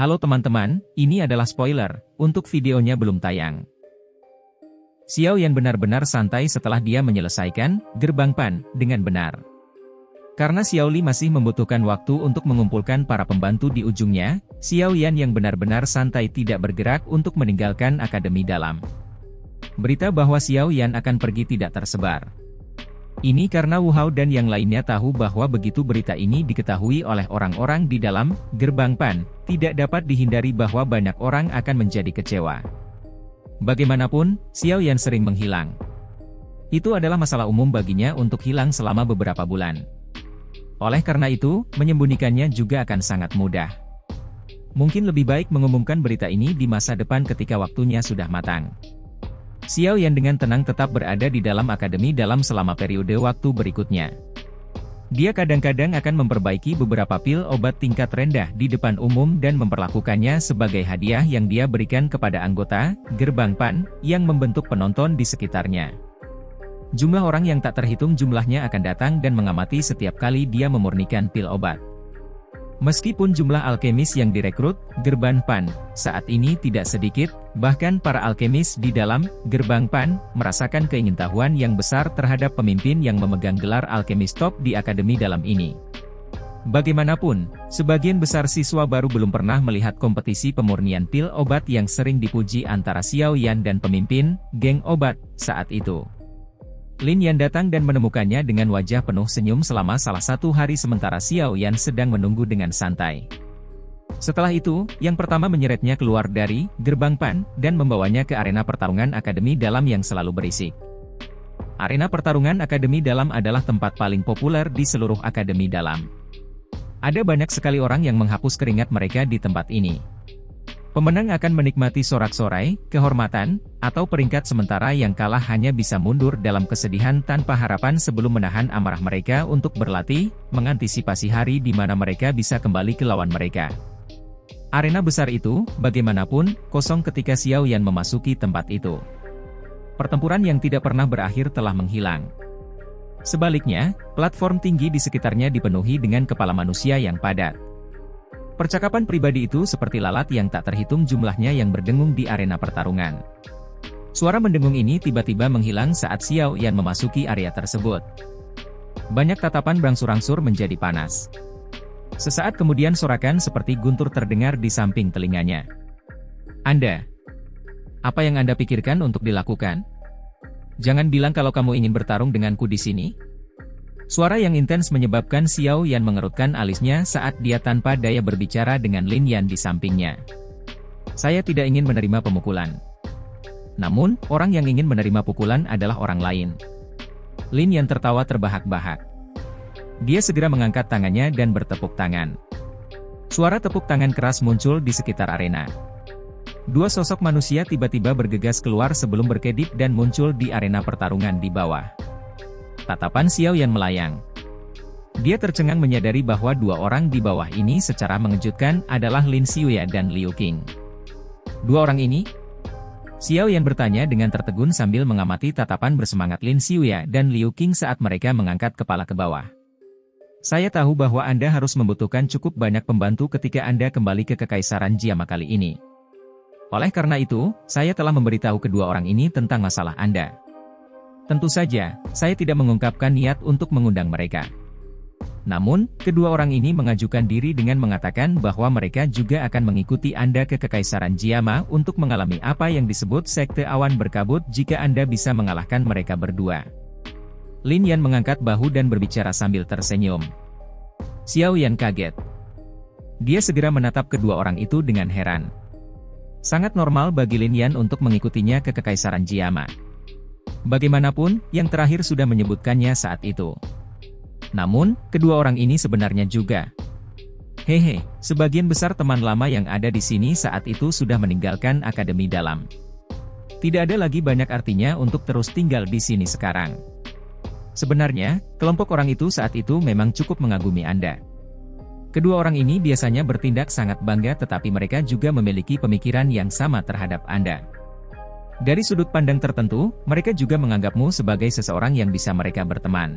Halo teman-teman, ini adalah spoiler, untuk videonya belum tayang. Xiao Yan benar-benar santai setelah dia menyelesaikan Gerbang Pan dengan benar. Karena Xiao Li masih membutuhkan waktu untuk mengumpulkan para pembantu di ujungnya, Xiao Yan yang benar-benar santai tidak bergerak untuk meninggalkan Akademi Dalam. Berita bahwa Xiao Yan akan pergi tidak tersebar. Ini karena Wu Hao dan yang lainnya tahu bahwa begitu berita ini diketahui oleh orang-orang di dalam Gerbang Pan, tidak dapat dihindari bahwa banyak orang akan menjadi kecewa. Bagaimanapun, Xiao Yan sering menghilang. Itu adalah masalah umum baginya untuk hilang selama beberapa bulan. Oleh karena itu, menyembunyikannya juga akan sangat mudah. Mungkin lebih baik mengumumkan berita ini di masa depan ketika waktunya sudah matang. Xiao Yan dengan tenang tetap berada di dalam Akademi Dalam selama periode waktu berikutnya. Dia kadang-kadang akan memperbaiki beberapa pil obat tingkat rendah di depan umum dan memperlakukannya sebagai hadiah yang dia berikan kepada anggota Gerbang Pan yang membentuk penonton di sekitarnya. Jumlah orang yang tak terhitung jumlahnya akan datang dan mengamati setiap kali dia memurnikan pil obat. Meskipun jumlah alkemis yang direkrut Gerbang Pan saat ini tidak sedikit, bahkan para alkemis di dalam Gerbang Pan merasakan keingintahuan yang besar terhadap pemimpin yang memegang gelar alkemis top di Akademi Dalam ini. Bagaimanapun, sebagian besar siswa baru belum pernah melihat kompetisi pemurnian pil obat yang sering dipuji antara Xiao Yan dan pemimpin geng obat saat itu. Lin Yan datang dan menemukannya dengan wajah penuh senyum selama salah satu hari sementara Xiao Yan sedang menunggu dengan santai. Setelah itu, yang pertama menyeretnya keluar dari Gerbang Pan dan membawanya ke arena pertarungan Akademi Dalam yang selalu berisik. Arena pertarungan Akademi Dalam adalah tempat paling populer di seluruh Akademi Dalam. Ada banyak sekali orang yang menghapus keringat mereka di tempat ini. Pemenang akan menikmati sorak-sorai, kehormatan, atau peringkat sementara yang kalah hanya bisa mundur dalam kesedihan tanpa harapan sebelum menahan amarah mereka untuk berlatih, mengantisipasi hari di mana mereka bisa kembali ke lawan mereka. Arena besar itu, bagaimanapun, kosong ketika Xiao Yan memasuki tempat itu. Pertempuran yang tidak pernah berakhir telah menghilang. Sebaliknya, platform tinggi di sekitarnya dipenuhi dengan kepala manusia yang padat. Percakapan pribadi itu seperti lalat yang tak terhitung jumlahnya yang berdengung di arena pertarungan. Suara mendengung ini tiba-tiba menghilang saat Xiao Yan memasuki area tersebut. Banyak tatapan berangsur-angsur menjadi panas. Sesaat kemudian sorakan seperti guntur terdengar di samping telinganya. "Anda, apa yang Anda pikirkan untuk dilakukan? Jangan bilang kalau kamu ingin bertarung denganku di sini." Suara yang intens menyebabkan Xiao Yan mengerutkan alisnya saat dia tanpa daya berbicara dengan Lin Yan di sampingnya. "Saya tidak ingin menerima pemukulan. Namun, orang yang ingin menerima pukulan adalah orang lain." Lin Yan tertawa terbahak-bahak. Dia segera mengangkat tangannya dan bertepuk tangan. Suara tepuk tangan keras muncul di sekitar arena. Dua sosok manusia tiba-tiba bergegas keluar sebelum berkedip dan muncul di arena pertarungan di bawah. Tatapan Xiao Yan melayang. Dia tercengang menyadari bahwa dua orang di bawah ini secara mengejutkan adalah Lin Xiuya dan Liu Qing. "Dua orang ini?" Xiao Yan bertanya dengan tertegun sambil mengamati tatapan bersemangat Lin Xiuya dan Liu Qing saat mereka mengangkat kepala ke bawah. "Saya tahu bahwa Anda harus membutuhkan cukup banyak pembantu ketika Anda kembali ke Kekaisaran Jiama kali ini. Oleh karena itu, saya telah memberitahu kedua orang ini tentang masalah Anda. Tentu saja, saya tidak mengungkapkan niat untuk mengundang mereka. Namun, kedua orang ini mengajukan diri dengan mengatakan bahwa mereka juga akan mengikuti Anda ke Kekaisaran Jiama untuk mengalami apa yang disebut Sekte Awan Berkabut jika Anda bisa mengalahkan mereka berdua." Lin Yan mengangkat bahu dan berbicara sambil tersenyum. Xiao Yan kaget. Dia segera menatap kedua orang itu dengan heran. Sangat normal bagi Lin Yan untuk mengikutinya ke Kekaisaran Jiama. Bagaimanapun, yang terakhir sudah menyebutkannya saat itu. Namun, kedua orang ini sebenarnya juga. Hehe, sebagian besar teman lama yang ada di sini saat itu sudah meninggalkan Akademi Dalam. Tidak ada lagi banyak artinya untuk terus tinggal di sini sekarang. Sebenarnya, kelompok orang itu saat itu memang cukup mengagumi Anda. Kedua orang ini biasanya bertindak sangat bangga tetapi mereka juga memiliki pemikiran yang sama terhadap Anda. Dari sudut pandang tertentu, mereka juga menganggapmu sebagai seseorang yang bisa mereka berteman.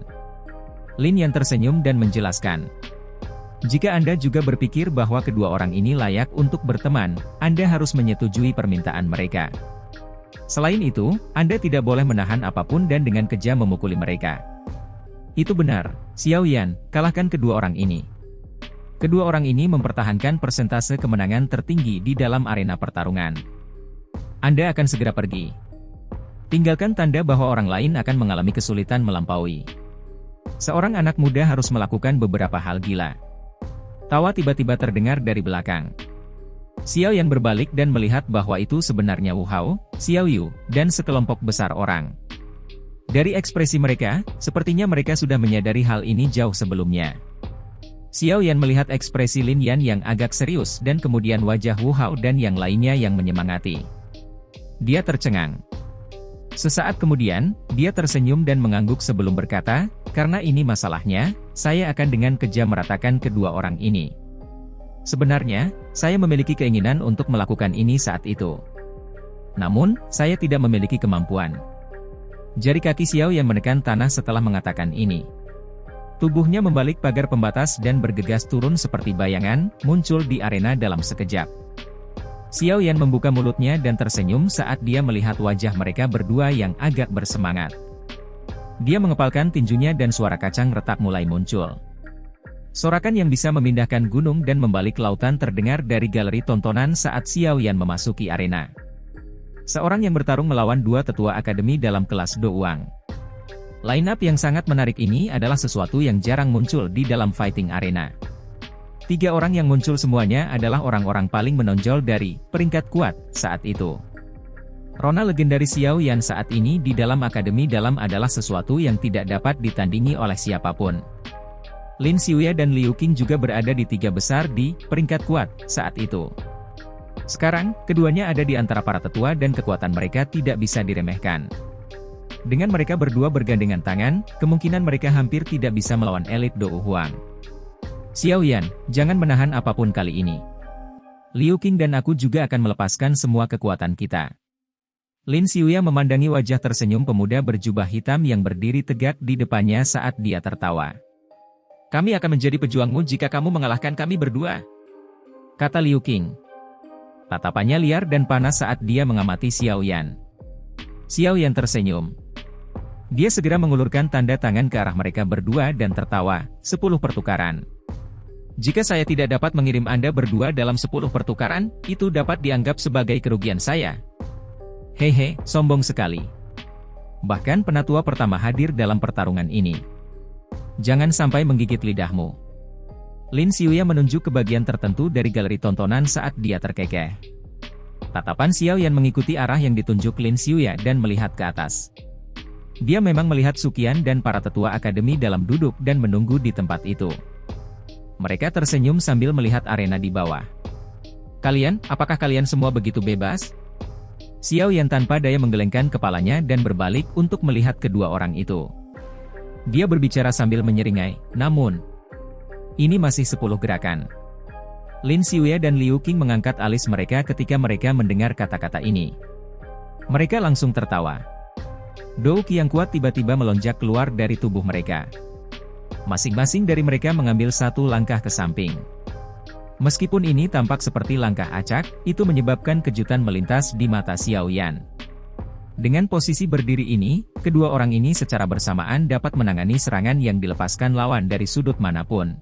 Lin Yan tersenyum dan menjelaskan. Jika Anda juga berpikir bahwa kedua orang ini layak untuk berteman, Anda harus menyetujui permintaan mereka. Selain itu, Anda tidak boleh menahan apapun dan dengan kejam memukuli mereka. Itu benar, Xiao Yan, kalahkan kedua orang ini. Kedua orang ini mempertahankan persentase kemenangan tertinggi di dalam arena pertarungan. Anda akan segera pergi. Tinggalkan tanda bahwa orang lain akan mengalami kesulitan melampaui. Seorang anak muda harus melakukan beberapa hal gila. Tawa tiba-tiba terdengar dari belakang. Xiao Yan berbalik dan melihat bahwa itu sebenarnya Wu Hao, Xiao Yu, dan sekelompok besar orang. Dari ekspresi mereka, sepertinya mereka sudah menyadari hal ini jauh sebelumnya. Xiao Yan melihat ekspresi Lin Yan yang agak serius dan kemudian wajah Wu Hao dan yang lainnya yang menyemangati. Dia tercengang. Sesaat kemudian, dia tersenyum dan mengangguk sebelum berkata, "Karena ini masalahnya, saya akan dengan kejam meratakan kedua orang ini. Sebenarnya, saya memiliki keinginan untuk melakukan ini saat itu. Namun, saya tidak memiliki kemampuan." Jari kaki Xiao yang menekan tanah setelah mengatakan ini. Tubuhnya membalik pagar pembatas dan bergegas turun seperti bayangan, muncul di arena dalam sekejap. Xiao Yan membuka mulutnya dan tersenyum saat dia melihat wajah mereka berdua yang agak bersemangat. Dia mengepalkan tinjunya dan suara kacang retak mulai muncul. Sorakan yang bisa memindahkan gunung dan membalik lautan terdengar dari galeri tontonan saat Xiao Yan memasuki arena. Seorang yang bertarung melawan dua tetua akademi dalam kelas Do Wang. Line-up yang sangat menarik ini adalah sesuatu yang jarang muncul di dalam fighting arena. 3 orang yang muncul semuanya adalah orang-orang paling menonjol dari peringkat kuat saat itu. Rona legendaris Xiao Yan saat ini di dalam akademi dalam adalah sesuatu yang tidak dapat ditandingi oleh siapapun. Lin Xiuya dan Liu Qing juga berada di 3 besar di peringkat kuat saat itu. Sekarang, keduanya ada di antara para tetua dan kekuatan mereka tidak bisa diremehkan. Dengan mereka berdua bergandengan tangan, kemungkinan mereka hampir tidak bisa melawan elit Do Huang. Xiao Yan, jangan menahan apapun kali ini. Liu Qing dan aku juga akan melepaskan semua kekuatan kita. Lin Xiuya memandangi wajah tersenyum pemuda berjubah hitam yang berdiri tegak di depannya saat dia tertawa. "Kami akan menjadi pejuangmu jika kamu mengalahkan kami berdua," kata Liu Qing. Tatapannya liar dan panas saat dia mengamati Xiao Yan. Xiao Yan tersenyum. Dia segera mengulurkan tanda tangan ke arah mereka berdua dan tertawa, 10 pertukaran. "Jika saya tidak dapat mengirim Anda berdua dalam 10 pertukaran, itu dapat dianggap sebagai kerugian saya." Hehe, sombong sekali. Bahkan penatua pertama hadir dalam pertarungan ini. Jangan sampai menggigit lidahmu. Lin Xiuya menunjuk ke bagian tertentu dari galeri tontonan saat dia terkekeh. Tatapan Xiao Yan mengikuti arah yang ditunjuk Lin Xiuya dan melihat ke atas. Dia memang melihat Suqian dan para tetua akademi dalam duduk dan menunggu di tempat itu. Mereka tersenyum sambil melihat arena di bawah. "Kalian, apakah kalian semua begitu bebas?" Xiao Yan tanpa daya menggelengkan kepalanya dan berbalik untuk melihat kedua orang itu. Dia berbicara sambil menyeringai, "Namun, ini masih 10 gerakan." Lin Xiuya dan Liu Qing mengangkat alis mereka ketika mereka mendengar kata-kata ini. Mereka langsung tertawa. Dou Qi yang kuat tiba-tiba melonjak keluar dari tubuh mereka. Masing-masing dari mereka mengambil satu langkah ke samping. Meskipun ini tampak seperti langkah acak, itu menyebabkan kejutan melintas di mata Xiao Yan. Dengan posisi berdiri ini, kedua orang ini secara bersamaan dapat menangani serangan yang dilepaskan lawan dari sudut manapun.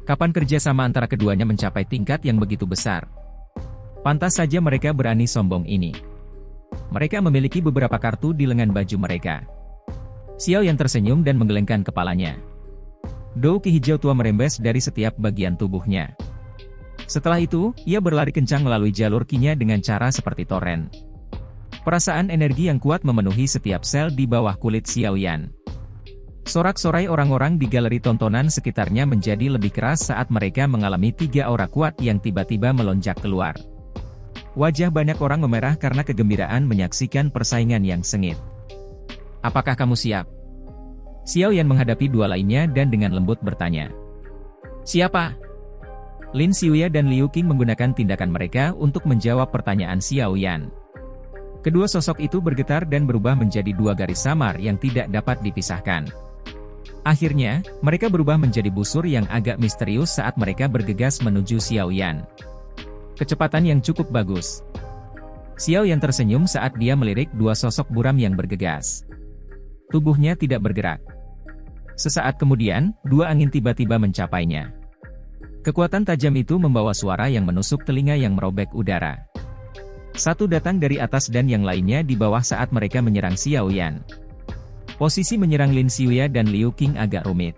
Kapan kerjasama antara keduanya mencapai tingkat yang begitu besar? Pantas saja mereka berani sombong ini. Mereka memiliki beberapa kartu di lengan baju mereka. Xiao Yan tersenyum dan menggelengkan kepalanya. Dou Qi hijau tua merembes dari setiap bagian tubuhnya. Setelah itu, ia berlari kencang melalui jalur Qi-nya dengan cara seperti toren. Perasaan energi yang kuat memenuhi setiap sel di bawah kulit Xiao Yan. Sorak-sorai orang-orang di galeri tontonan sekitarnya menjadi lebih keras saat mereka mengalami 3 aura kuat yang tiba-tiba melonjak keluar. Wajah banyak orang memerah karena kegembiraan menyaksikan persaingan yang sengit. "Apakah kamu siap?" Xiao Yan menghadapi 2 lainnya dan dengan lembut bertanya. "Siapa?" Lin Xiuya dan Liu Qing menggunakan tindakan mereka untuk menjawab pertanyaan Xiao Yan. Kedua sosok itu bergetar dan berubah menjadi 2 garis samar yang tidak dapat dipisahkan. Akhirnya, mereka berubah menjadi busur yang agak misterius saat mereka bergegas menuju Xiao Yan. Kecepatan yang cukup bagus. Xiao Yan tersenyum saat dia melirik dua sosok buram yang bergegas. Tubuhnya tidak bergerak. Sesaat kemudian, dua angin tiba-tiba mencapainya. Kekuatan tajam itu membawa suara yang menusuk telinga yang merobek udara. Satu datang dari atas dan yang lainnya di bawah saat mereka menyerang Xiao Yan. Posisi menyerang Lin Xiuya dan Liu Qing agak rumit.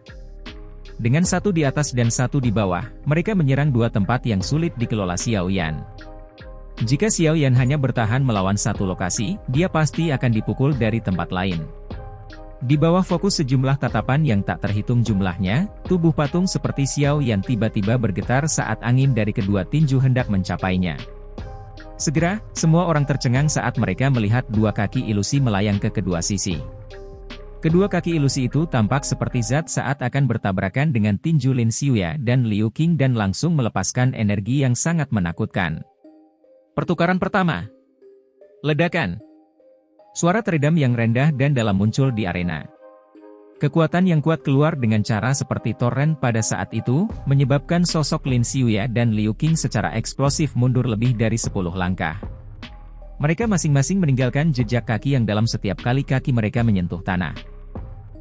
Dengan satu di atas dan satu di bawah, mereka menyerang dua tempat yang sulit dikelola Xiao Yan. Jika Xiao Yan hanya bertahan melawan satu lokasi, dia pasti akan dipukul dari tempat lain. Di bawah fokus sejumlah tatapan yang tak terhitung jumlahnya, tubuh patung seperti Xiao Yan tiba-tiba bergetar saat angin dari kedua tinju hendak mencapainya. Segera, semua orang tercengang saat mereka melihat dua kaki ilusi melayang ke kedua sisi. Kedua kaki ilusi itu tampak seperti zat saat akan bertabrakan dengan tinju Lin Xiuya dan Liu Qing dan langsung melepaskan energi yang sangat menakutkan. Pertukaran pertama. Ledakan. Suara teredam yang rendah dan dalam muncul di arena. Kekuatan yang kuat keluar dengan cara seperti toren pada saat itu, menyebabkan sosok Lin Xiuya dan Liu Qing secara eksplosif mundur lebih dari 10 langkah. Mereka masing-masing meninggalkan jejak kaki yang dalam setiap kali kaki mereka menyentuh tanah.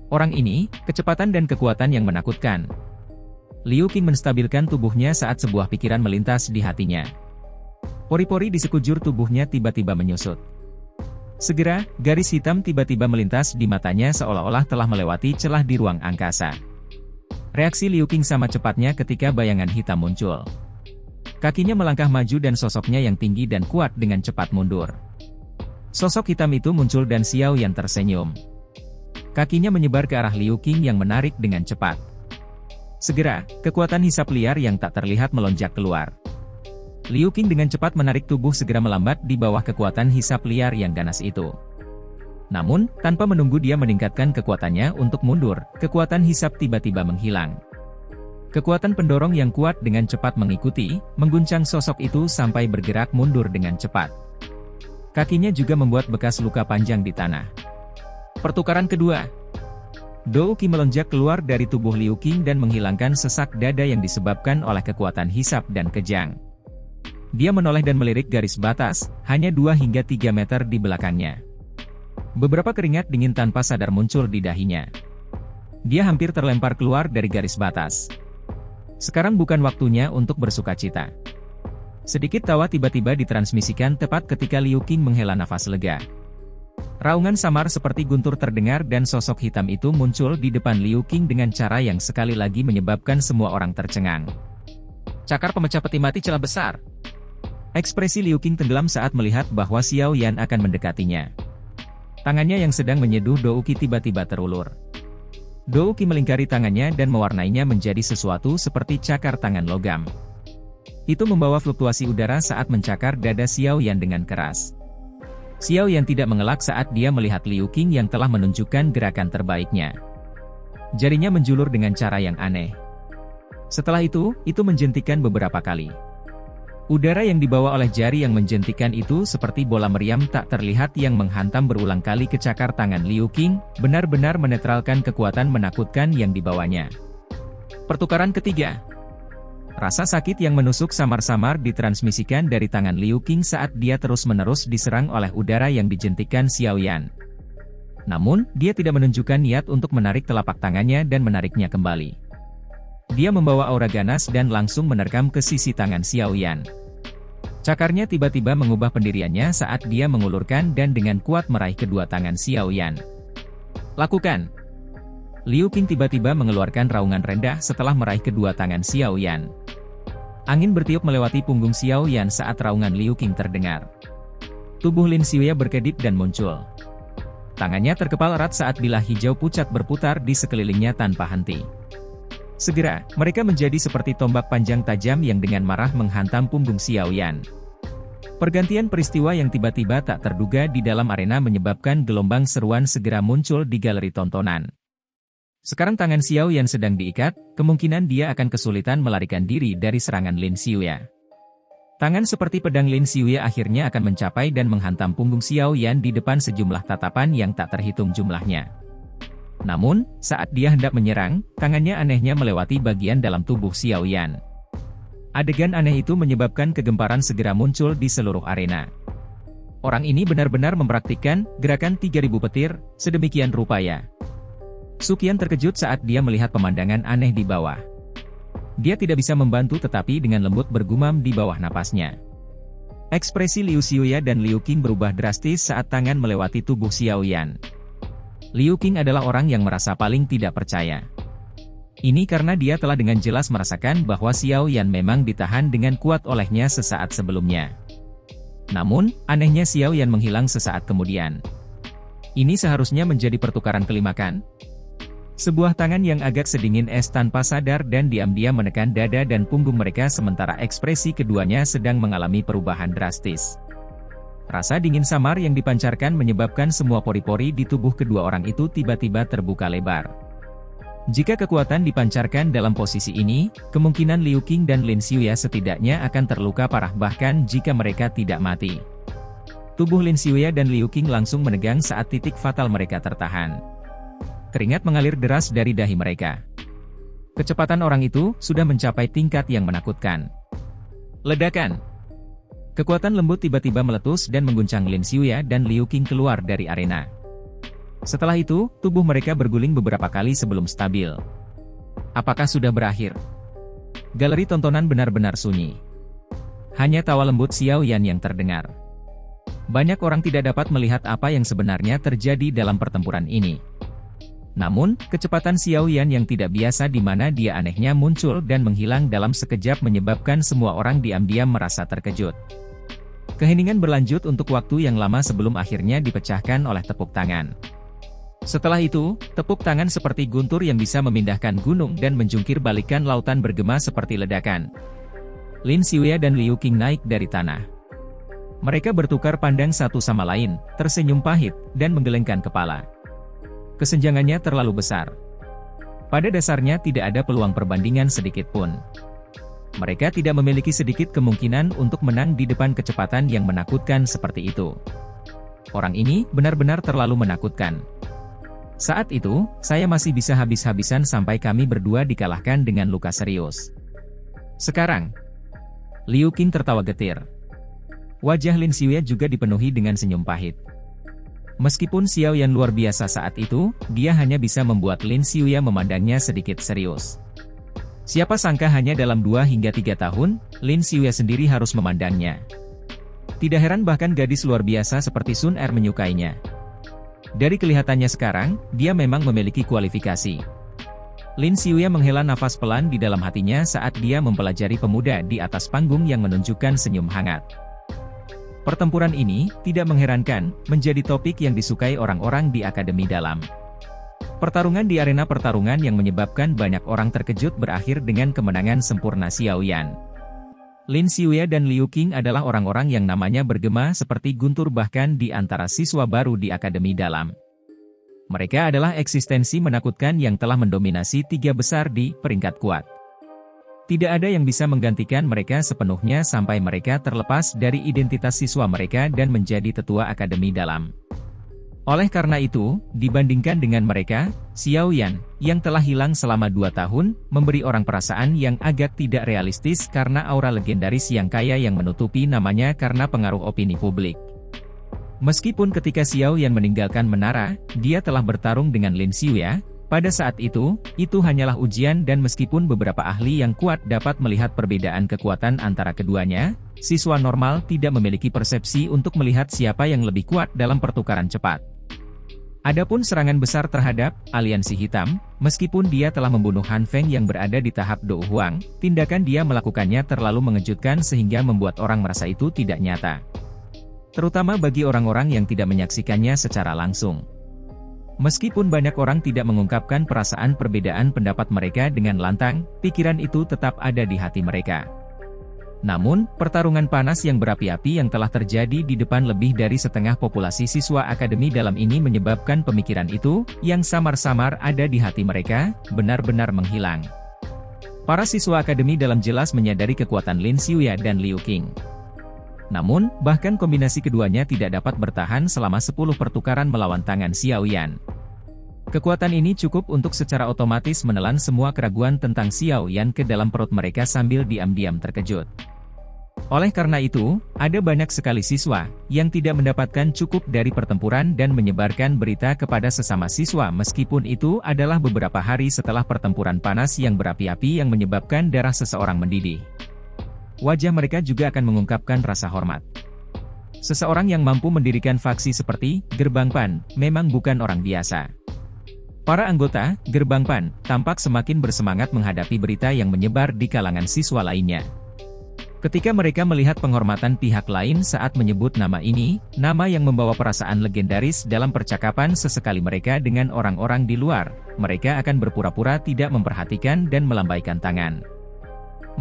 Orang ini, kecepatan dan kekuatan yang menakutkan. Liu Qing menstabilkan tubuhnya saat sebuah pikiran melintas di hatinya. Pori-pori di sekujur tubuhnya tiba-tiba menyusut. Segera, garis hitam tiba-tiba melintas di matanya seolah-olah telah melewati celah di ruang angkasa. Reaksi Liu Qing sama cepatnya ketika bayangan hitam muncul. Kakinya melangkah maju dan sosoknya yang tinggi dan kuat dengan cepat mundur. Sosok hitam itu muncul dan Xiao Yan tersenyum. Kakinya menyebar ke arah Liu Qing yang menarik dengan cepat. Segera, kekuatan hisap liar yang tak terlihat melonjak keluar. Liu Qing dengan cepat menarik tubuh segera melambat di bawah kekuatan hisap liar yang ganas itu. Namun, tanpa menunggu dia meningkatkan kekuatannya untuk mundur, kekuatan hisap tiba-tiba menghilang. Kekuatan pendorong yang kuat dengan cepat mengikuti, mengguncang sosok itu sampai bergerak mundur dengan cepat. Kakinya juga membuat bekas luka panjang di tanah. Pertukaran kedua. Dou Qi melonjak keluar dari tubuh Liu Qing dan menghilangkan sesak dada yang disebabkan oleh kekuatan hisap dan kejang. Dia menoleh dan melirik garis batas, hanya 2 hingga 3 meter di belakangnya. Beberapa keringat dingin tanpa sadar muncul di dahinya. Dia hampir terlempar keluar dari garis batas. Sekarang bukan waktunya untuk bersukacita. Sedikit tawa tiba-tiba ditransmisikan tepat ketika Liu Qing menghela nafas lega. Raungan samar seperti guntur terdengar dan sosok hitam itu muncul di depan Liu Qing dengan cara yang sekali lagi menyebabkan semua orang tercengang. Cakar pemecah peti mati celah besar. Ekspresi Liu Qing tenggelam saat melihat bahwa Xiao Yan akan mendekatinya. Tangannya yang sedang menyeduh Dou Qi tiba-tiba terulur. Dou Qi melingkari tangannya dan mewarnainya menjadi sesuatu seperti cakar tangan logam. Itu membawa fluktuasi udara saat mencakar dada Xiao Yan dengan keras. Xiao Yan tidak mengelak saat dia melihat Liu Qing yang telah menunjukkan gerakan terbaiknya. Jarinya menjulur dengan cara yang aneh. Setelah itu menjentikan beberapa kali. Udara yang dibawa oleh jari yang menjentikan itu seperti bola meriam tak terlihat yang menghantam berulang kali ke cakar tangan Liu Qing, benar-benar menetralkan kekuatan menakutkan yang dibawanya. Pertukaran ketiga. Rasa sakit yang menusuk samar-samar ditransmisikan dari tangan Liu Qing saat dia terus-menerus diserang oleh udara yang dijentikan Xiao Yan. Namun, dia tidak menunjukkan niat untuk menarik telapak tangannya dan menariknya kembali. Dia membawa aura ganas dan langsung menerkam ke sisi tangan Xiao Yan. Cakarnya tiba-tiba mengubah pendiriannya saat dia mengulurkan dan dengan kuat meraih kedua tangan Xiao Yan. Lakukan! Liu Qing tiba-tiba mengeluarkan raungan rendah setelah meraih kedua tangan Xiao Yan. Angin bertiup melewati punggung Xiao Yan saat raungan Liu Qing terdengar. Tubuh Lin Xiuya berkedip dan muncul. Tangannya terkepal erat saat bilah hijau pucat berputar di sekelilingnya tanpa henti. Segera, mereka menjadi seperti tombak panjang tajam yang dengan marah menghantam punggung Xiao Yan. Pergantian peristiwa yang tiba-tiba tak terduga di dalam arena menyebabkan gelombang seruan segera muncul di galeri tontonan. Sekarang tangan Xiao Yan sedang diikat, kemungkinan dia akan kesulitan melarikan diri dari serangan Lin Xiuya. Tangan seperti pedang Lin Xiuya akhirnya akan mencapai dan menghantam punggung Xiao Yan di depan sejumlah tatapan yang tak terhitung jumlahnya. Namun, saat dia hendak menyerang, tangannya anehnya melewati bagian dalam tubuh Xiao Yan. Adegan aneh itu menyebabkan kegemparan segera muncul di seluruh arena. Orang ini benar-benar mempraktikkan gerakan 3000 petir, sedemikian rupanya. Suqian terkejut saat dia melihat pemandangan aneh di bawah. Dia tidak bisa membantu tetapi dengan lembut bergumam di bawah napasnya. Ekspresi Liu Xiuya dan Liu Qing berubah drastis saat tangan melewati tubuh Xiao Yan. Liu Qing adalah orang yang merasa paling tidak percaya. Ini karena dia telah dengan jelas merasakan bahwa Xiao Yan memang ditahan dengan kuat olehnya sesaat sebelumnya. Namun, anehnya Xiao Yan menghilang sesaat kemudian. Ini seharusnya menjadi pertukaran kelima kan? Sebuah tangan yang agak sedingin es tanpa sadar dan diam-diam menekan dada dan punggung mereka sementara ekspresi keduanya sedang mengalami perubahan drastis. Rasa dingin samar yang dipancarkan menyebabkan semua pori-pori di tubuh kedua orang itu tiba-tiba terbuka lebar. Jika kekuatan dipancarkan dalam posisi ini, kemungkinan Liu Qing dan Lin Xiuya setidaknya akan terluka parah bahkan jika mereka tidak mati. Tubuh Lin Xiuya dan Liu Qing langsung menegang saat titik fatal mereka tertahan. Keringat mengalir deras dari dahi mereka. Kecepatan orang itu sudah mencapai tingkat yang menakutkan. Ledakan! Kekuatan lembut tiba-tiba meletus dan mengguncang Lin Xiuya dan Liu Qing keluar dari arena. Setelah itu, tubuh mereka berguling beberapa kali sebelum stabil. Apakah sudah berakhir? Galeri tontonan benar-benar sunyi. Hanya tawa lembut Xiao Yan yang terdengar. Banyak orang tidak dapat melihat apa yang sebenarnya terjadi dalam pertempuran ini. Namun, kecepatan Xiao Yan yang tidak biasa di mana dia anehnya muncul dan menghilang dalam sekejap menyebabkan semua orang diam-diam merasa terkejut. Keheningan berlanjut untuk waktu yang lama sebelum akhirnya dipecahkan oleh tepuk tangan. Setelah itu, tepuk tangan seperti guntur yang bisa memindahkan gunung dan menjungkir balikan lautan bergema seperti ledakan. Lin Xiuya dan Liu Qing naik dari tanah. Mereka bertukar pandang satu sama lain, tersenyum pahit, dan menggelengkan kepala. Kesenjangannya terlalu besar. Pada dasarnya tidak ada peluang perbandingan sedikit pun. Mereka tidak memiliki sedikit kemungkinan untuk menang di depan kecepatan yang menakutkan seperti itu. Orang ini benar-benar terlalu menakutkan. Saat itu, saya masih bisa habis-habisan sampai kami berdua dikalahkan dengan luka serius. Sekarang, Liu Qing tertawa getir. Wajah Lin Xiuya juga dipenuhi dengan senyum pahit. Meskipun Xiao Yan luar biasa saat itu, dia hanya bisa membuat Lin Xiuya memandangnya sedikit serius. Siapa sangka hanya dalam 2 hingga 3 tahun, Lin Xiuya sendiri harus memandangnya. Tidak heran bahkan gadis luar biasa seperti Sun Er menyukainya. Dari kelihatannya sekarang, dia memang memiliki kualifikasi. Lin Xiuya menghela nafas pelan di dalam hatinya saat dia mempelajari pemuda di atas panggung yang menunjukkan senyum hangat. Pertempuran ini, tidak mengherankan, menjadi topik yang disukai orang-orang di Akademi Dalam. Pertarungan di arena pertarungan yang menyebabkan banyak orang terkejut berakhir dengan kemenangan sempurna Xiao Yan. Lin Xiuya dan Liu Qing adalah orang-orang yang namanya bergema seperti guntur bahkan di antara siswa baru di Akademi Dalam. Mereka adalah eksistensi menakutkan yang telah mendominasi 3 besar di peringkat kuat. Tidak ada yang bisa menggantikan mereka sepenuhnya sampai mereka terlepas dari identitas siswa mereka dan menjadi tetua Akademi Dalam. Oleh karena itu, dibandingkan dengan mereka, Xiao Yan, yang telah hilang selama 2 tahun, memberi orang perasaan yang agak tidak realistis karena aura legendaris yang kaya yang menutupi namanya karena pengaruh opini publik. Meskipun ketika Xiao Yan meninggalkan menara, dia telah bertarung dengan Lin Xiuya, pada saat itu hanyalah ujian dan meskipun beberapa ahli yang kuat dapat melihat perbedaan kekuatan antara keduanya, siswa normal tidak memiliki persepsi untuk melihat siapa yang lebih kuat dalam pertukaran cepat. Adapun serangan besar terhadap Aliansi Hitam, meskipun dia telah membunuh Han Feng yang berada di tahap Dou Huang, tindakan dia melakukannya terlalu mengejutkan sehingga membuat orang merasa itu tidak nyata. Terutama bagi orang-orang yang tidak menyaksikannya secara langsung. Meskipun banyak orang tidak mengungkapkan perasaan perbedaan pendapat mereka dengan lantang, pikiran itu tetap ada di hati mereka. Namun, pertarungan panas yang berapi-api yang telah terjadi di depan lebih dari setengah populasi siswa Akademi Dalam ini menyebabkan pemikiran itu, yang samar-samar ada di hati mereka, benar-benar menghilang. Para siswa Akademi Dalam jelas menyadari kekuatan Lin Xiuya dan Liu Qing. Namun, bahkan kombinasi keduanya tidak dapat bertahan selama 10 pertukaran melawan tangan Xiao Yan. Kekuatan ini cukup untuk secara otomatis menelan semua keraguan tentang Xiao Yan ke dalam perut mereka sambil diam-diam terkejut. Oleh karena itu, ada banyak sekali siswa yang tidak mendapatkan cukup dari pertempuran dan menyebarkan berita kepada sesama siswa meskipun itu adalah beberapa hari setelah pertempuran panas yang berapi-api yang menyebabkan darah seseorang mendidih. Wajah mereka juga akan mengungkapkan rasa hormat. Seseorang yang mampu mendirikan faksi seperti Gerbang Pan memang bukan orang biasa. Para anggota Gerbang Pan tampak semakin bersemangat menghadapi berita yang menyebar di kalangan siswa lainnya. Ketika mereka melihat penghormatan pihak lain saat menyebut nama ini, nama yang membawa perasaan legendaris dalam percakapan sesekali mereka dengan orang-orang di luar, mereka akan berpura-pura tidak memperhatikan dan melambaikan tangan.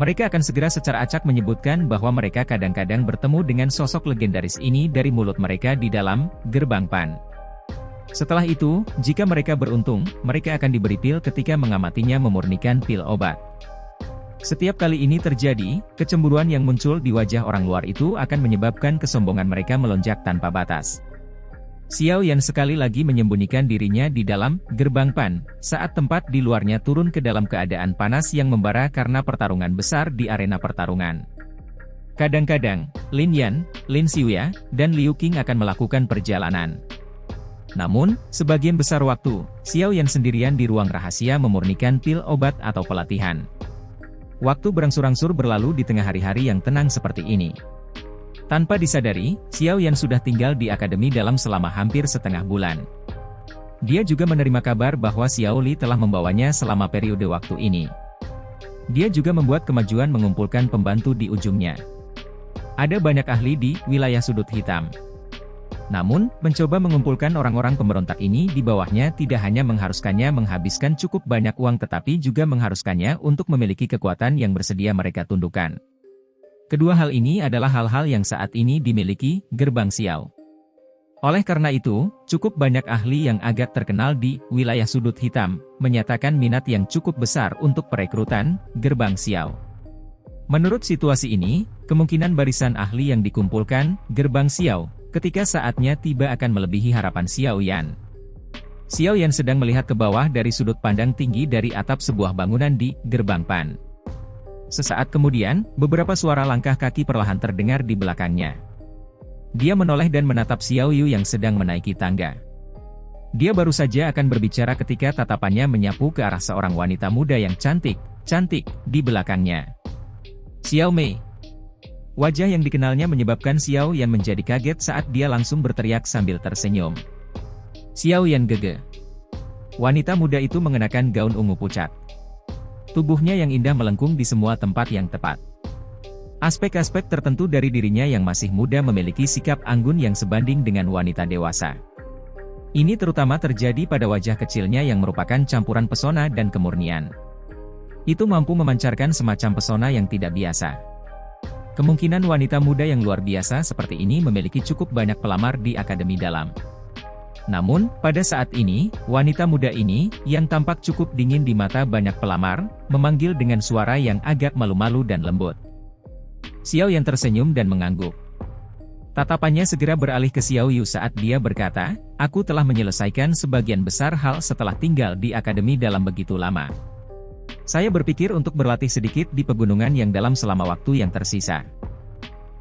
Mereka akan segera secara acak menyebutkan bahwa mereka kadang-kadang bertemu dengan sosok legendaris ini dari mulut mereka di dalam Gerbang Pan. Setelah itu, jika mereka beruntung, mereka akan diberi pil ketika mengamatinya memurnikan pil obat. Setiap kali ini terjadi, kecemburuan yang muncul di wajah orang luar itu akan menyebabkan kesombongan mereka melonjak tanpa batas. Xiao Yan sekali lagi menyembunyikan dirinya di dalam Gerbang Pan, saat tempat di luarnya turun ke dalam keadaan panas yang membara karena pertarungan besar di arena pertarungan. Kadang-kadang, Lin Yan, Lin Xiuya, dan Liu Qing akan melakukan perjalanan. Namun, sebagian besar waktu, Xiao Yan sendirian di ruang rahasia memurnikan pil obat atau pelatihan. Waktu berangsur-angsur berlalu di tengah hari-hari yang tenang seperti ini. Tanpa disadari, Xiao Yan sudah tinggal di akademi dalam selama hampir setengah bulan. Dia juga menerima kabar bahwa Xiao Li telah membawanya selama periode waktu ini. Dia juga membuat kemajuan mengumpulkan pembantu di ujungnya. Ada banyak ahli di wilayah sudut hitam. Namun, mencoba mengumpulkan orang-orang pemberontak ini di bawahnya tidak hanya mengharuskannya menghabiskan cukup banyak uang tetapi juga mengharuskannya untuk memiliki kekuatan yang bersedia mereka tundukkan. Kedua hal ini adalah hal-hal yang saat ini dimiliki Gerbang Xiao. Oleh karena itu, cukup banyak ahli yang agak terkenal di wilayah sudut hitam, menyatakan minat yang cukup besar untuk perekrutan Gerbang Xiao. Menurut situasi ini, kemungkinan barisan ahli yang dikumpulkan Gerbang Xiao ketika saatnya tiba akan melebihi harapan Xiao Yan. Xiao Yan sedang melihat ke bawah dari sudut pandang tinggi dari atap sebuah bangunan di Gerbang Pan. Sesaat kemudian, beberapa suara langkah kaki perlahan terdengar di belakangnya. Dia menoleh dan menatap Xiao Yu yang sedang menaiki tangga. Dia baru saja akan berbicara ketika tatapannya menyapu ke arah seorang wanita muda yang cantik di belakangnya. Xiao Mei. Wajah yang dikenalnya menyebabkan Xiao Yan menjadi kaget saat dia langsung berteriak sambil tersenyum. Xiao Yan gege. Wanita muda itu mengenakan gaun ungu pucat. Tubuhnya yang indah melengkung di semua tempat yang tepat. Aspek-aspek tertentu dari dirinya yang masih muda memiliki sikap anggun yang sebanding dengan wanita dewasa. Ini terutama terjadi pada wajah kecilnya yang merupakan campuran pesona dan kemurnian. Itu mampu memancarkan semacam pesona yang tidak biasa. Kemungkinan wanita muda yang luar biasa seperti ini memiliki cukup banyak pelamar di akademi dalam. Namun, pada saat ini, wanita muda ini, yang tampak cukup dingin di mata banyak pelamar, memanggil dengan suara yang agak malu-malu dan lembut. Xiao Yan tersenyum dan mengangguk. Tatapannya segera beralih ke Xiao Yu saat dia berkata, "Aku telah menyelesaikan sebagian besar hal setelah tinggal di akademi dalam begitu lama. Saya berpikir untuk berlatih sedikit di pegunungan yang dalam selama waktu yang tersisa.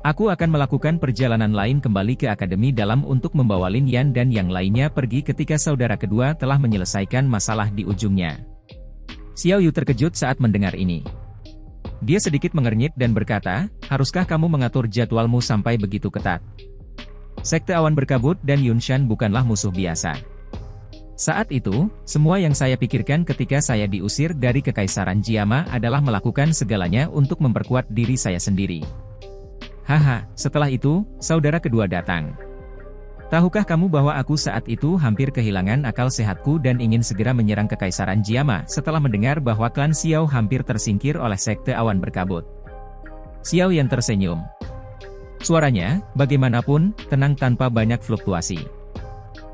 Aku akan melakukan perjalanan lain kembali ke akademi dalam untuk membawa Lin Yan dan yang lainnya pergi ketika saudara kedua telah menyelesaikan masalah di ujungnya." Xiao Yu terkejut saat mendengar ini. Dia sedikit mengernyit dan berkata, "Haruskah kamu mengatur jadwalmu sampai begitu ketat? Sekte Awan Berkabut dan Yunshan bukanlah musuh biasa. Saat itu, semua yang saya pikirkan ketika saya diusir dari Kekaisaran Jiama adalah melakukan segalanya untuk memperkuat diri saya sendiri. Haha, setelah itu, saudara kedua datang. Tahukah kamu bahwa aku saat itu hampir kehilangan akal sehatku dan ingin segera menyerang Kekaisaran Jiama setelah mendengar bahwa klan Xiao hampir tersingkir oleh Sekte Awan Berkabut." Xiao Yan tersenyum. Suaranya, bagaimanapun, tenang tanpa banyak fluktuasi.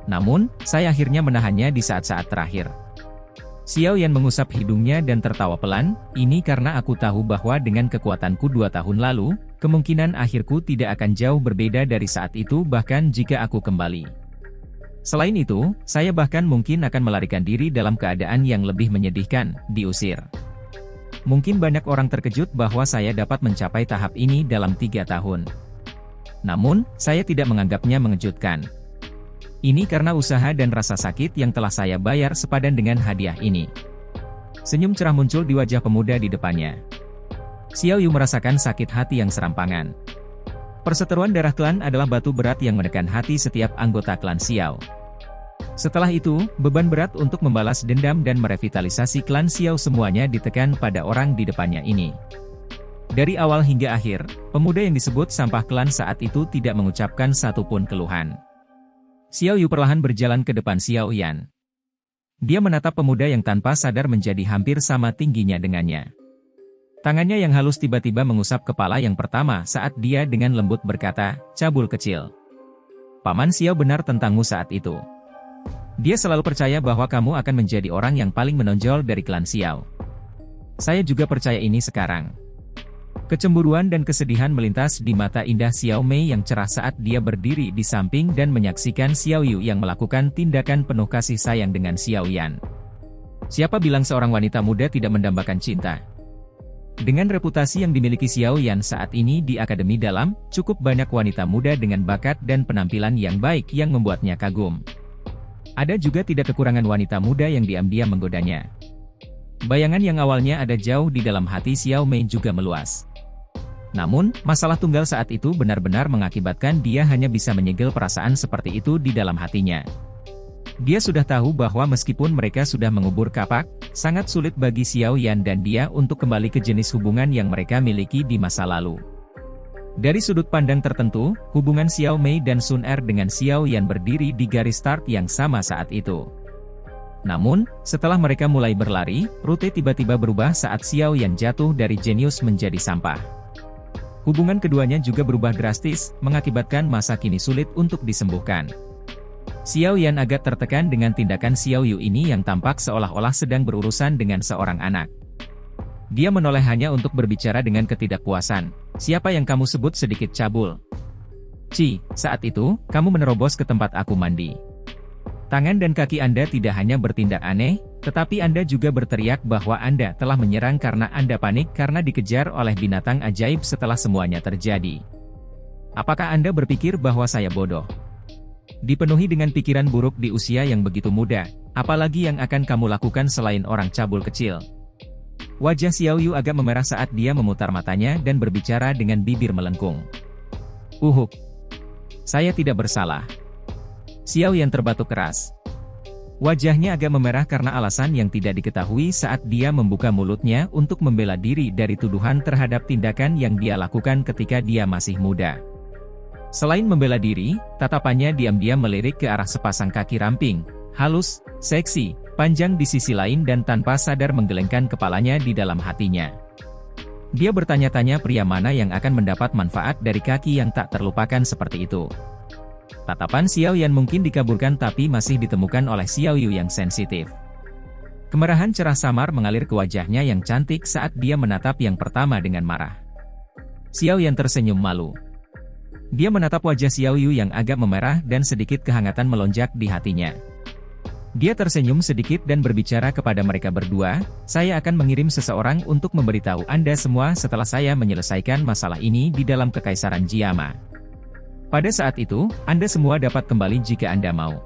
Namun, saya akhirnya menahannya di saat-saat terakhir. Xiao Yan mengusap hidungnya dan tertawa pelan, "Ini karena aku tahu bahwa dengan kekuatanku 2 tahun lalu, kemungkinan akhirku tidak akan jauh berbeda dari saat itu bahkan jika aku kembali. Selain itu, saya bahkan mungkin akan melarikan diri dalam keadaan yang lebih menyedihkan, diusir. Mungkin banyak orang terkejut bahwa saya dapat mencapai tahap ini dalam 3 tahun. Namun, saya tidak menganggapnya mengejutkan. Ini karena usaha dan rasa sakit yang telah saya bayar sepadan dengan hadiah ini. Senyum cerah muncul di wajah pemuda di depannya. Xiao Yu merasakan sakit hati yang serampangan. Perseteruan darah klan adalah batu berat yang menekan hati setiap anggota klan Xiao. Setelah itu, beban berat untuk membalas dendam dan merevitalisasi klan Xiao semuanya ditekan pada orang di depannya ini. Dari awal hingga akhir, pemuda yang disebut sampah klan saat itu tidak mengucapkan satupun keluhan. Xiao Yu perlahan berjalan ke depan Xiao Yan. Dia menatap pemuda yang tanpa sadar menjadi hampir sama tingginya dengannya. Tangannya yang halus tiba-tiba mengusap kepala yang pertama saat dia dengan lembut berkata, "Cabul kecil. Paman Xiao benar tentangmu saat itu. Dia selalu percaya bahwa kamu akan menjadi orang yang paling menonjol dari klan Xiao. Saya juga percaya ini sekarang." Kecemburuan dan kesedihan melintas di mata indah Xiao Mei yang cerah saat dia berdiri di samping dan menyaksikan Xiao Yu yang melakukan tindakan penuh kasih sayang dengan Xiao Yan. Siapa bilang seorang wanita muda tidak mendambakan cinta? Dengan reputasi yang dimiliki Xiao Yan saat ini di Akademi Dalam, cukup banyak wanita muda dengan bakat dan penampilan yang baik yang membuatnya kagum. Ada juga tidak kekurangan wanita muda yang diam-diam menggodanya. Bayangan yang awalnya ada jauh di dalam hati Xiao Mei juga meluas. Namun, masalah tunggal saat itu benar-benar mengakibatkan dia hanya bisa menyegel perasaan seperti itu di dalam hatinya. Dia sudah tahu bahwa meskipun mereka sudah mengubur kapak, sangat sulit bagi Xiao Yan dan dia untuk kembali ke jenis hubungan yang mereka miliki di masa lalu. Dari sudut pandang tertentu, hubungan Xiao Mei dan Sun Er dengan Xiao Yan berdiri di garis start yang sama saat itu. Namun, setelah mereka mulai berlari, rute tiba-tiba berubah saat Xiao Yan jatuh dari jenius menjadi sampah. Hubungan keduanya juga berubah drastis, mengakibatkan masa kini sulit untuk disembuhkan. Xiao Yan agak tertekan dengan tindakan Xiao Yu ini yang tampak seolah-olah sedang berurusan dengan seorang anak. Dia menoleh hanya untuk berbicara dengan ketidakpuasan. "Siapa yang kamu sebut sedikit cabul? Ci, saat itu, kamu menerobos ke tempat aku mandi. Tangan dan kaki Anda tidak hanya bertindak aneh, tetapi Anda juga berteriak bahwa Anda telah menyerang karena Anda panik karena dikejar oleh binatang ajaib setelah semuanya terjadi. Apakah Anda berpikir bahwa saya bodoh? Dipenuhi dengan pikiran buruk di usia yang begitu muda, apalagi yang akan kamu lakukan selain orang cabul kecil?" Wajah Xiao Yu agak memerah saat dia memutar matanya dan berbicara dengan bibir melengkung. "Uhuk. Saya tidak bersalah." Xiao Yan terbatuk keras. Wajahnya agak memerah karena alasan yang tidak diketahui saat dia membuka mulutnya untuk membela diri dari tuduhan terhadap tindakan yang dia lakukan ketika dia masih muda. Selain membela diri, tatapannya diam-diam melirik ke arah sepasang kaki ramping, halus, seksi, panjang di sisi lain dan tanpa sadar menggelengkan kepalanya di dalam hatinya. Dia bertanya-tanya pria mana yang akan mendapat manfaat dari kaki yang tak terlupakan seperti itu. Tatapan Xiao Yan mungkin dikabulkan tapi masih ditemukan oleh Xiao Yu yang sensitif. Kemerahan cerah samar mengalir ke wajahnya yang cantik saat dia menatap yang pertama dengan marah. Xiao Yan tersenyum malu. Dia menatap wajah Xiao Yu yang agak memerah dan sedikit kehangatan melonjak di hatinya. Dia tersenyum sedikit dan berbicara kepada mereka berdua, "Saya akan mengirim seseorang untuk memberitahu Anda semua setelah saya menyelesaikan masalah ini di dalam Kekaisaran Jiama. Pada saat itu, Anda semua dapat kembali jika Anda mau.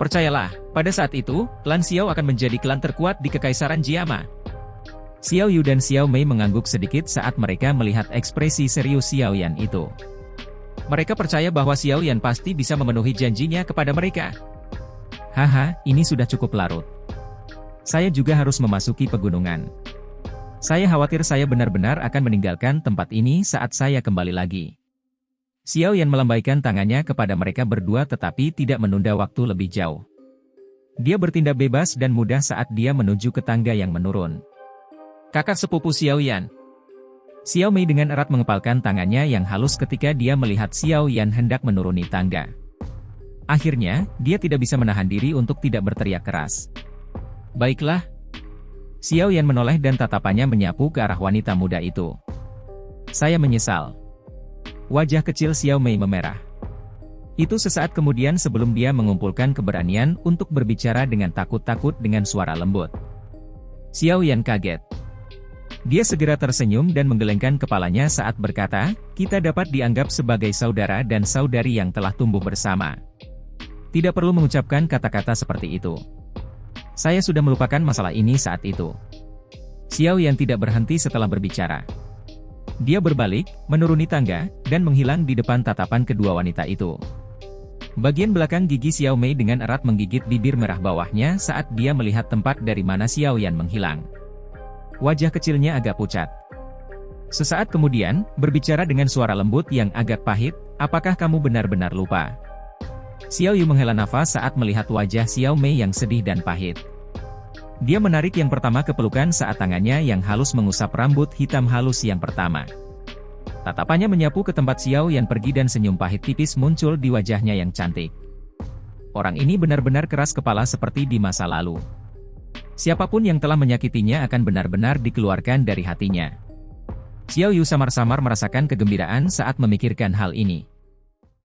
Percayalah, pada saat itu, klan Xiao akan menjadi klan terkuat di Kekaisaran Jiama." Xiao Yu dan Xiao Mei mengangguk sedikit saat mereka melihat ekspresi serius Xiao Yan itu. Mereka percaya bahwa Xiao Yan pasti bisa memenuhi janjinya kepada mereka. "Haha, ini sudah cukup larut. Saya juga harus memasuki pegunungan. Saya khawatir saya benar-benar akan meninggalkan tempat ini saat saya kembali lagi." Xiao Yan melambaikan tangannya kepada mereka berdua tetapi tidak menunda waktu lebih jauh. Dia bertindak bebas dan mudah saat dia menuju ke tangga yang menurun. "Kakak sepupu Xiao Yan." Xiao Mei dengan erat mengepalkan tangannya yang halus ketika dia melihat Xiao Yan hendak menuruni tangga. Akhirnya, dia tidak bisa menahan diri untuk tidak berteriak keras. "Baiklah." Xiao Yan menoleh dan tatapannya menyapu ke arah wanita muda itu. "Saya menyesal." Wajah kecil Xiao Mei memerah. Itu sesaat kemudian sebelum dia mengumpulkan keberanian untuk berbicara dengan takut-takut dengan suara lembut. Xiao Yan kaget. Dia segera tersenyum dan menggelengkan kepalanya saat berkata, "Kita dapat dianggap sebagai saudara dan saudari yang telah tumbuh bersama. Tidak perlu mengucapkan kata-kata seperti itu. Saya sudah melupakan masalah ini saat itu." Xiao Yan tidak berhenti setelah berbicara. Dia berbalik, menuruni tangga, dan menghilang di depan tatapan kedua wanita itu. Bagian belakang gigi Xiao Mei dengan erat menggigit bibir merah bawahnya saat dia melihat tempat dari mana Xiao Yan menghilang. Wajah kecilnya agak pucat. Sesaat kemudian, berbicara dengan suara lembut yang agak pahit, "Apakah kamu benar-benar lupa?" Xiao Yu menghela nafas saat melihat wajah Xiao Mei yang sedih dan pahit. Dia menarik yang pertama ke pelukan saat tangannya yang halus mengusap rambut hitam halus yang pertama. Tatapannya menyapu ke tempat Xiao Yan pergi dan senyum pahit tipis muncul di wajahnya yang cantik. Orang ini benar-benar keras kepala seperti di masa lalu. Siapapun yang telah menyakitinya akan benar-benar dikeluarkan dari hatinya. Xiao Yu samar-samar merasakan kegembiraan saat memikirkan hal ini.